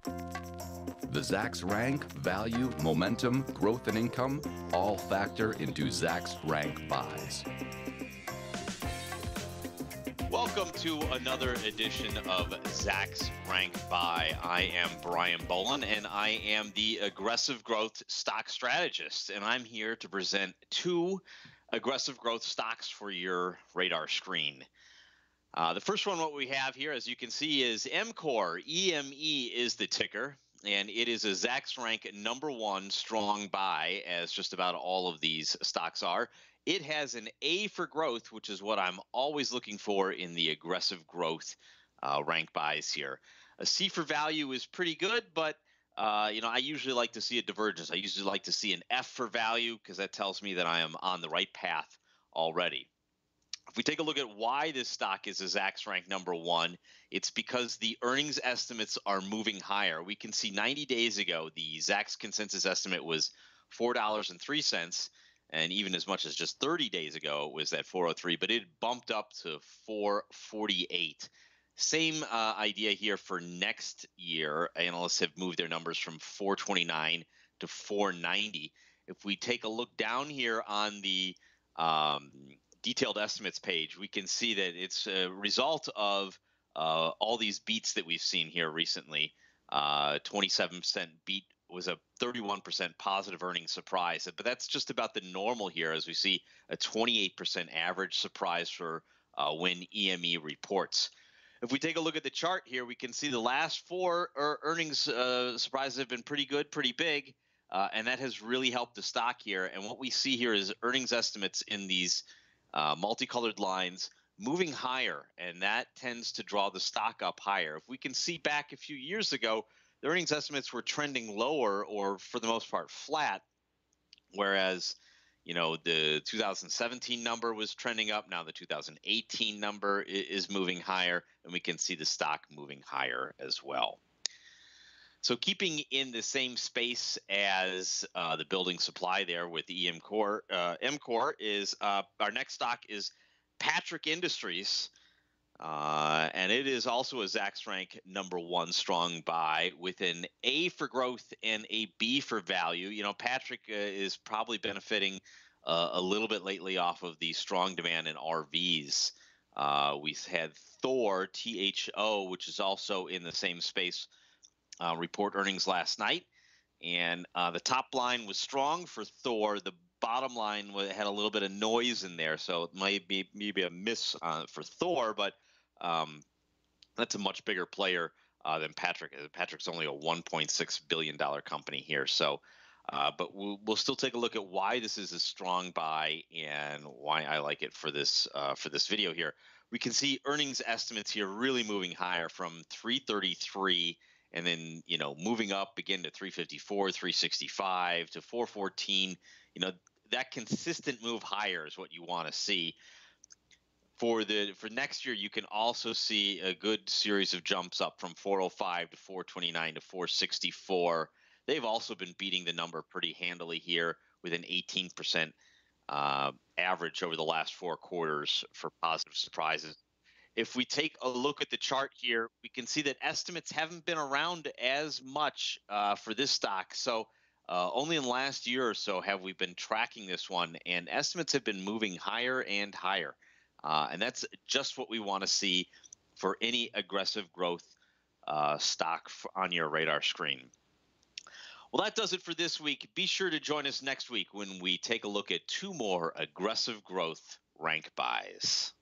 The Zacks rank, value, momentum, growth, and income all factor into Zacks rank buys. Welcome to another edition of Zacks Rank Buy. I am Brian Boland, and I am the aggressive growth stock strategist. And I'm here to present two aggressive growth stocks for your radar screen. The first one, what we have here, as you can see, is Emcor. EME is the ticker, and it is a Zacks rank #1 strong buy, as just about all of these stocks are. It has an A for growth, which is what I'm always looking for in the aggressive growth rank buys here. A C for value is pretty good, but I usually like to see a divergence. I usually like to see an F for value because that tells me that I am on the right path already. If we take a look at why this stock is a Zacks rank #1, it's because the earnings estimates are moving higher. We can see 90 days ago, the Zacks consensus estimate was $4.03, and even as much as just 30 days ago, it was at $4.03, but it bumped up to $4.48. Same idea here for next year. Analysts have moved their numbers from $4.29 to $4.90. If we take a look down here on the detailed estimates page, we can see that it's a result of all these beats that we've seen here recently. 27% beat was a 31% positive earnings surprise, but that's just about the normal here, as we see a 28% average surprise for when EME reports. If we take a look at the chart here, we can see the last four earnings surprises have been pretty good, pretty big, and that has really helped the stock here. And what we see here is earnings estimates in these multicolored lines moving higher, and that tends to draw the stock up higher. If we can see back a few years ago, the earnings estimates were trending lower, or for the most part flat, whereas the 2017 number was trending up. Now the 2018 number is moving higher, and we can see the stock moving higher as well. So keeping in the same space as the building supply there with the Emcor is our next stock is PATK Industries, and it is also a Zacks rank #1 strong buy with an A for growth and a B for value. PATK is probably benefiting a little bit lately off of the strong demand in RVs. We've had Thor, THO, which is also in the same space, report earnings last night, and the top line was strong for Thor. The bottom line had a little bit of noise in there, so it might be maybe a miss for Thor, but that's a much bigger player than PATK. PATK's only a $1.6 billion company here, so but we'll still take a look at why this is a strong buy and why I like it for this video here. We can see earnings estimates here really moving higher from 333. And then, moving up again to 354, 365 to 414, that consistent move higher is what you want to see. For next year, you can also see a good series of jumps up from 405 to 429 to 464. They've also been beating the number pretty handily here with an 18% average over the last 4 quarters for positive surprises. If we take a look at the chart here, we can see that estimates haven't been around as much for this stock. So only in the last year or so have we been tracking this one, and estimates have been moving higher and higher. And that's just what we want to see for any aggressive growth stock on your radar screen. Well, that does it for this week. Be sure to join us next week when we take a look at 2 more aggressive growth rank buys.